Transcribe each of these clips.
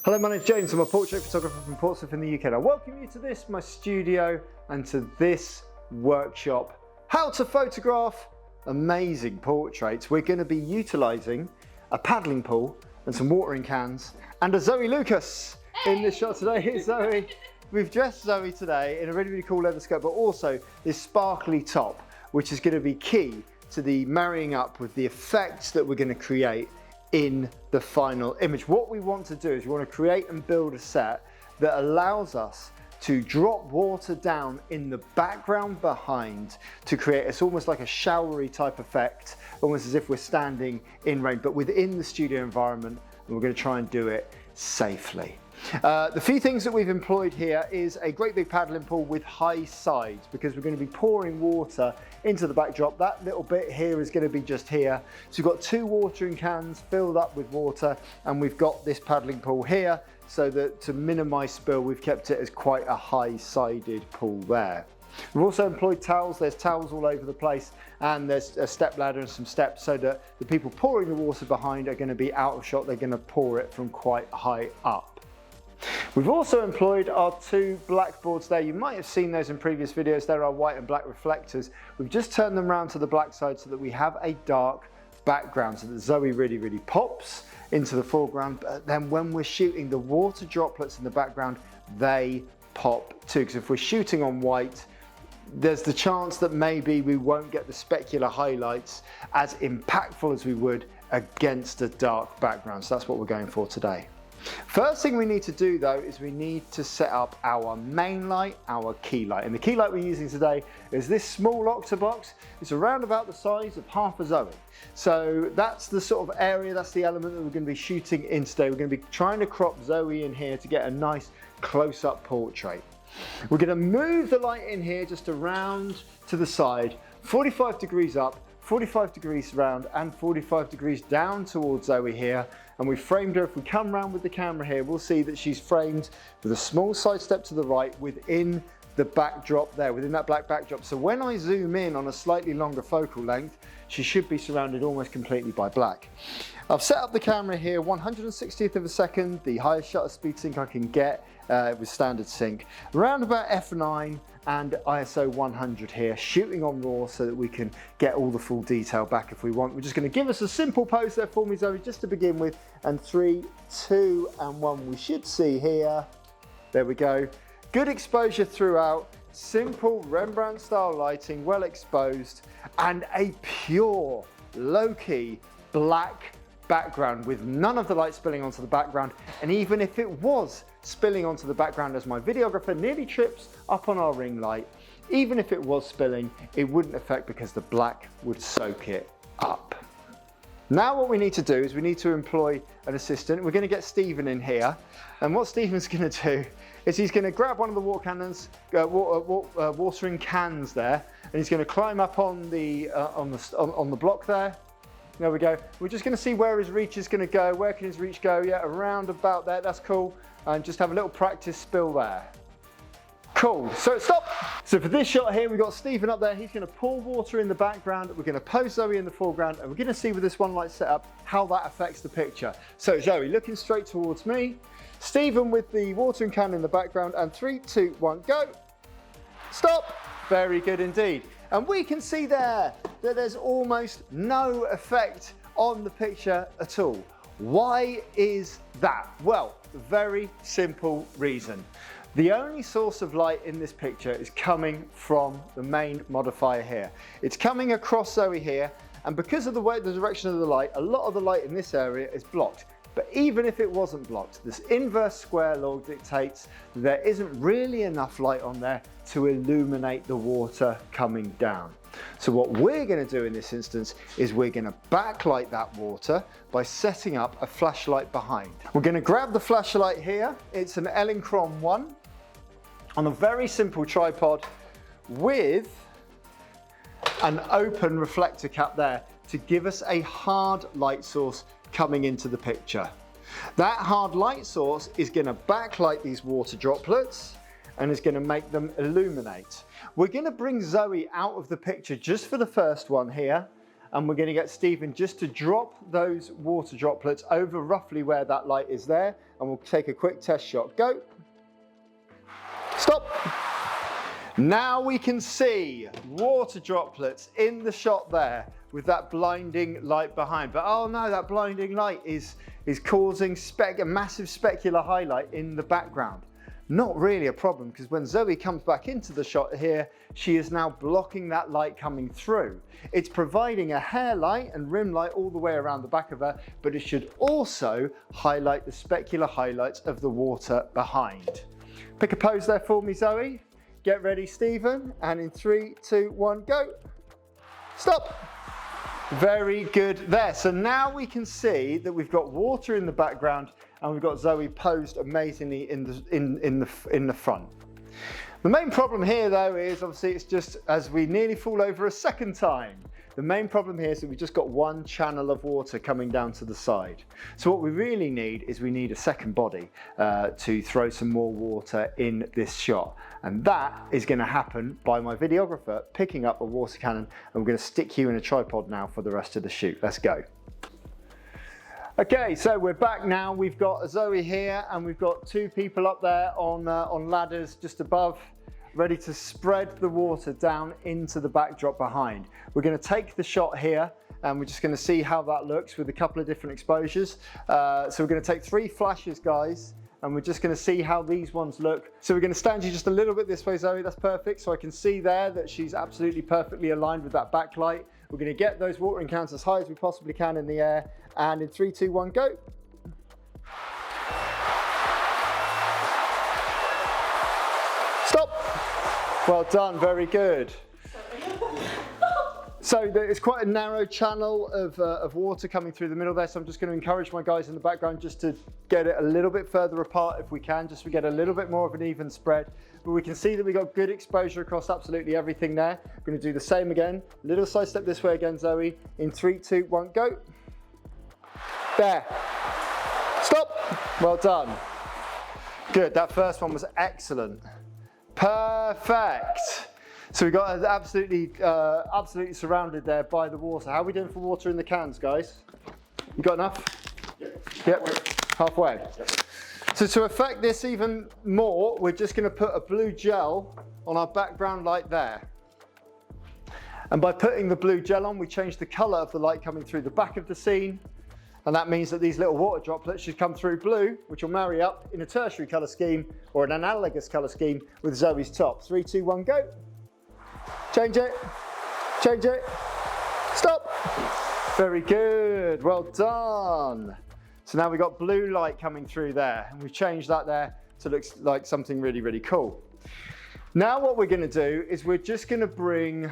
Hello, my name's James. I'm a portrait photographer from Portsmouth in the UK. I welcome you to this, my studio, and to this workshop, how to photograph amazing portraits. We're going to be utilising a paddling pool and some watering cans and a Zoe Lucas in this shot today. Here's Zoe. We've dressed Zoe today in a really, really cool leather skirt, but also this sparkly top, which is going to be key to the marrying up with the effects that we're going to create in the final image. What we want to do is we want to create and build a set that allows us to drop water down in the background behind to create, it's almost like a showery type effect, almost as if we're standing in rain, but within the studio environment, and we're going to try and do it safely. The few things that we've employed here is a great big paddling pool with high sides, because we're going to be pouring water into the backdrop. That little bit here is going to be just here. So we've got two watering cans filled up with water, and we've got this paddling pool here, so that to minimize spill, we've kept it as quite a high-sided pool there. We've also employed towels. There's towels all over the place, and there's a step ladder and some steps so that the people pouring the water behind are going to be out of shot. They're going to pour it from quite high up. We've also employed our two blackboards there. You might have seen those in previous videos. They're our white and black reflectors. We've just turned them around to the black side so that we have a dark background so that Zoe really pops into the foreground. But then when we're shooting, the water droplets in the background, they pop too. Because if we're shooting on white, there's the chance that maybe we won't get the specular highlights as impactful as we would against a dark background. So that's what we're going for today. First thing we need to do though is we need to set up our main light, our key light. And the key light we're using today is this small octobox. It's around about the size of half a Zoe. So that's the sort of area, that's the element that we're going to be shooting in today. We're going to be trying to crop Zoe in here to get a nice close-up portrait. We're going to move the light in here just around to the side, 45 degrees up, 45 degrees round and 45 degrees down towards Zoe here, and we framed her. If we come round with the camera here, we'll see that she's framed with a small side step to the right within the backdrop there, within that black backdrop. So when I zoom in on a slightly longer focal length, she should be surrounded almost completely by black. I've set up the camera here 1/160th of a second, the highest shutter speed sync I can get with standard sync, around about f9 and ISO 100 here, shooting on RAW so that we can get all the full detail back if we want. We're just going to give us a simple pose there for me, Zoe, just to begin with, and 3, 2 and 1 we should see here. There we go. Good exposure throughout, simple Rembrandt style lighting, well exposed, and a pure low-key black background with none of the light spilling onto the background. And even if it was spilling onto the background, as my videographer nearly trips up on our ring light, even if it was spilling, it wouldn't affect because the black would soak it up. Now what we need to do is we need to employ an assistant. We're going to get Stephen in here, and what Stephen's going to do is he's going to grab one of the watering cans there, and he's going to climb up on the block there. There we go. We're just going to see where his reach is going to go. Where can his reach go? Yeah, around about there. That's cool. And just have a little practice spill there. Cool. So stop. So for this shot here, we've got Stephen up there. He's going to pour water in the background. We're going to pose Zoe in the foreground, and we're going to see with this one light setup how that affects the picture. So Zoe looking straight towards me. Stephen with the watering can in the background, and 3, 2, 1, go. Stop. Very good indeed. And we can see there that there's almost no effect on the picture at all. Why is that? Well, very simple reason. The only source of light in this picture is coming from the main modifier here. It's coming across Zoe here, and because of the direction of the light, a lot of the light in this area is blocked. But even if it wasn't blocked, this inverse square law dictates that there isn't really enough light on there to illuminate the water coming down. So what we're going to do in this instance is we're going to backlight that water by setting up a flashlight behind. We're going to grab the flashlight here. It's an Elinchron 1 on a very simple tripod with an open reflector cap there to give us a hard light source coming into the picture. That hard light source is going to backlight these water droplets and is going to make them illuminate. We're going to bring Zoe out of the picture just for the first one here, and we're going to get Stephen just to drop those water droplets over roughly where that light is there, and we'll take a quick test shot. Go. Stop. Now we can see water droplets in the shot there with that blinding light behind. But oh no, that blinding light is causing a massive specular highlight in the background. Not really a problem, because when Zoe comes back into the shot here, she is now blocking that light coming through. It's providing a hair light and rim light all the way around the back of her, but it should also highlight the specular highlights of the water behind. Pick a pose there for me, Zoe. Get ready, Stephen, and in 3, 2, 1, go. Stop. Very good there. So now we can see that we've got water in the background and we've got Zoe posed amazingly in the front. The main problem here though is obviously it's just as we nearly fall over a second time. The main problem here is that we've just got one channel of water coming down to the side. So what we really need is we need a second body to throw some more water in this shot. And that is going to happen by my videographer picking up a water cannon, and we're going to stick you in a tripod now for the rest of the shoot. Let's go. Okay, so we're back now. We've got Zoe here and we've got two people up there on ladders just above, ready to spread the water down into the backdrop behind. We're going to take the shot here and we're just going to see how that looks with a couple of different exposures. So we're going to take 3 flashes, guys, and we're just going to see how these ones look. So we're going to stand you just a little bit this way, Zoe, that's perfect. So I can see there that she's absolutely perfectly aligned with that backlight. We're going to get those watering cans as high as we possibly can in the air, and in 3, 2, 1, go. Stop. Well done, very good. So it's quite a narrow channel of water coming through the middle there, so I'm just going to encourage my guys in the background just to get it a little bit further apart if we can, just to get a little bit more of an even spread. But we can see that we got good exposure across absolutely everything there. We're going to do the same again. Little side step this way again, Zoe. In 3, 2, 1, go. There. Stop. Well done. Good, that first one was excellent. Perfect. So we got absolutely surrounded there by the water. How are we doing for water in the cans, guys? You got enough? Yep. Halfway. Yep. So to affect this even more, we're just going to put a blue gel on our background light there. And by putting the blue gel on, we change the colour of the light coming through the back of the scene. And that means that these little water droplets should come through blue, which will marry up in a tertiary colour scheme or an analogous colour scheme with Zoe's top. 3, 2, 1, go. Change it, change it, stop. Very good, well done. So now we've got blue light coming through there, and we've changed that there to look like something really, really cool. Now what we're going to do is we're just going to bring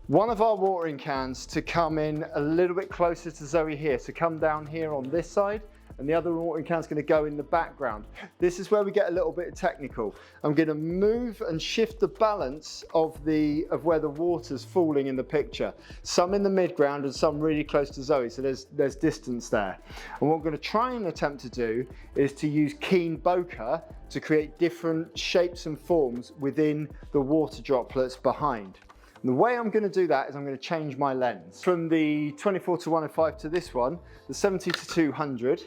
one of our watering cans to come in a little bit closer to Zoe here. So come down here on this side, and the other watering can is going to go in the background. This is where we get a little bit technical. I'm going to move and shift the balance of where the water's falling in the picture. Some in the midground and some really close to Zoe, so there's distance there. And what I'm going to try and attempt to do is to use keen bokeh to create different shapes and forms within the water droplets behind. And the way I'm going to do that is I'm going to change my lens from the 24-105 to this one, the 70-200,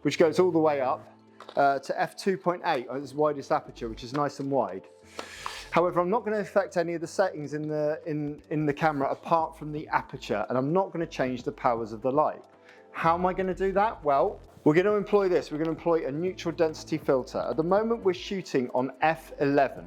which goes all the way up to f2.8, its widest aperture, which is nice and wide. However, I'm not going to affect any of the settings in the camera apart from the aperture, and I'm not going to change the powers of the light. How am I going to do that? Well, we're going to employ this. We're going to employ a neutral density filter. At the moment, we're shooting on f11.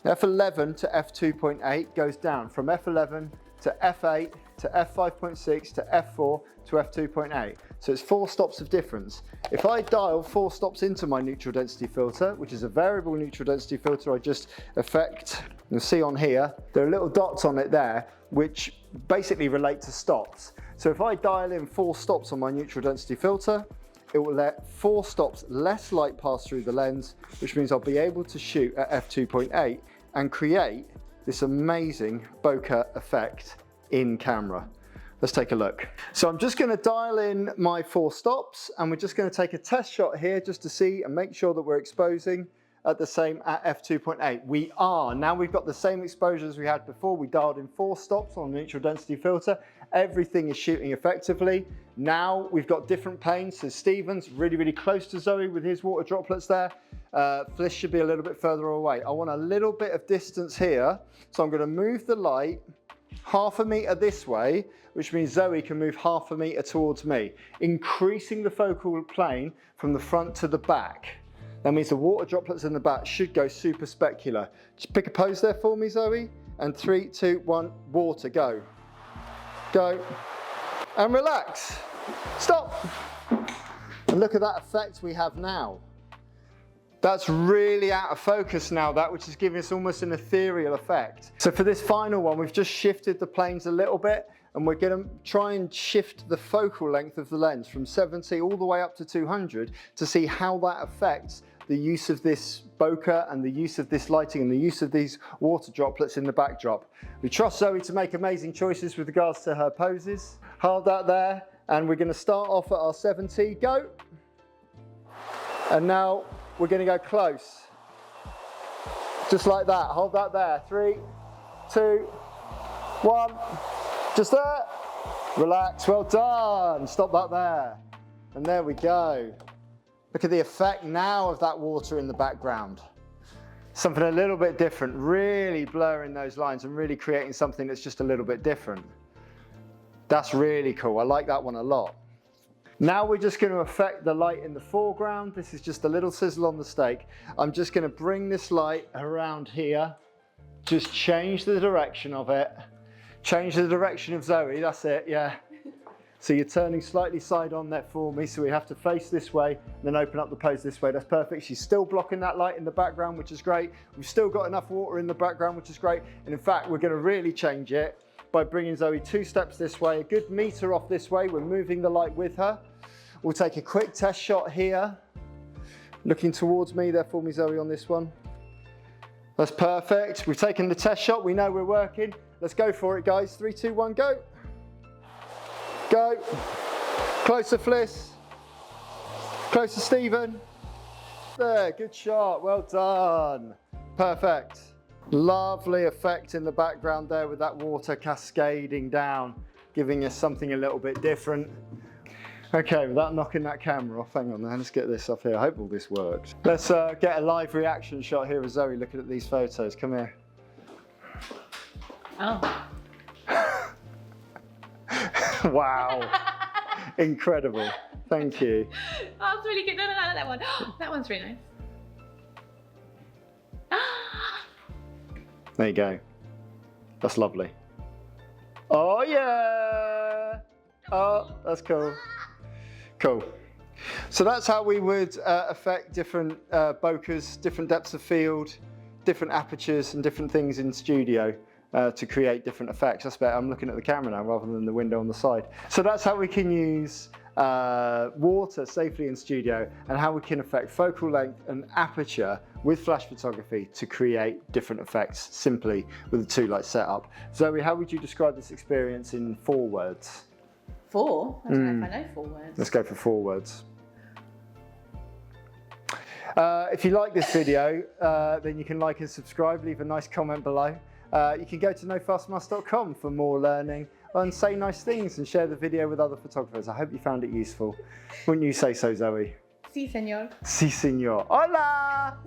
F11 to f2.8 goes down from f11 to f8 to f5.6 to f4 to f2.8. So it's 4 stops of difference. If I dial 4 stops into my neutral density filter, which is a variable neutral density filter I just affect, you'll see on here, there are little dots on it there, which basically relate to stops. So if I dial in 4 stops on my neutral density filter, it will let 4 stops less light pass through the lens, which means I'll be able to shoot at f2.8 and create this amazing bokeh effect in camera. Let's take a look. So I'm just going to dial in my 4 stops, and we're just going to take a test shot here just to see and make sure that we're exposing at the same at f2.8. We are. Now we've got the same exposure as we had before. We dialed in 4 stops on the neutral density filter, Everything is shooting effectively. Now we've got different planes. So Stephen's really close to Zoe with his water droplets there. Fliss should be a little bit further away. I want a little bit of distance here. So I'm going to move the light half a meter this way, which means Zoe can move half a meter towards me, increasing the focal plane from the front to the back. That means the water droplets in the back should go super specular. Just pick a pose there for me, Zoe. And 3, 2, 1, water, go. Go. And relax. Stop. And look at that effect we have now. That's really out of focus now, which is giving us almost an ethereal effect. So for this final one, we've just shifted the planes a little bit, and we're going to try and shift the focal length of the lens from 70 all the way up to 200 to see how that affects the use of this bokeh and the use of this lighting and the use of these water droplets in the backdrop. We trust Zoe to make amazing choices with regards to her poses. Hold that there, and we're going to start off at our 70, go. And now we're going to go close. Just like that, hold that there. 3, 2, 1, just there. Relax, well done. Stop that there. And there we go. Look at the effect now of that water in the background. Something a little bit different, really blurring those lines and really creating something that's just a little bit different. That's really cool. I like that one a lot. Now we're just going to affect the light in the foreground. This is just a little sizzle on the steak. I'm just going to bring this light around here. Just change the direction of it. Change the direction of Zoe, that's it, yeah. So you're turning slightly side on there for me, so we have to face this way, and then open up the pose this way. That's perfect. She's still blocking that light in the background, which is great. We've still got enough water in the background, which is great. And in fact, we're going to really change it by bringing Zoe 2 steps this way, a good meter off this way. We're moving the light with her. We'll take a quick test shot here. Looking towards me there for me, Zoe, on this one. That's perfect. We've taken the test shot. We know we're working. Let's go for it, guys. 3, 2, 1, go. Go. Closer, Fliss. Closer, Stephen. There, good shot. Well done. Perfect. Lovely effect in the background there with that water cascading down, giving us something a little bit different. Okay, without knocking that camera off, hang on then, let's get this up here. I hope all this works. Let's get a live reaction shot here of Zoe looking at these photos. Come here. Oh. Wow. Incredible. Thank you. That's really good. No, I like that one. That one's really nice. There you go. That's lovely. Oh yeah. Oh, that's cool. Cool. So that's how we would affect different bokehs, different depths of field, different apertures and different things in studio to create different effects. That's better. I'm looking at the camera now rather than the window on the side. So that's how we can use water safely in studio and how we can affect focal length and aperture with flash photography to create different effects simply with a 2-light setup. Zoe, how would you describe this experience in 4 words? 4? I don't know if I know 4 words. Let's go for 4 words. If you like this video, then you can like and subscribe, leave a nice comment below. You can go to nofastmask.com for more learning and say nice things and share the video with other photographers. I hope you found it useful. Wouldn't you say so, Zoe? Si, señor. Si, señor. Hola!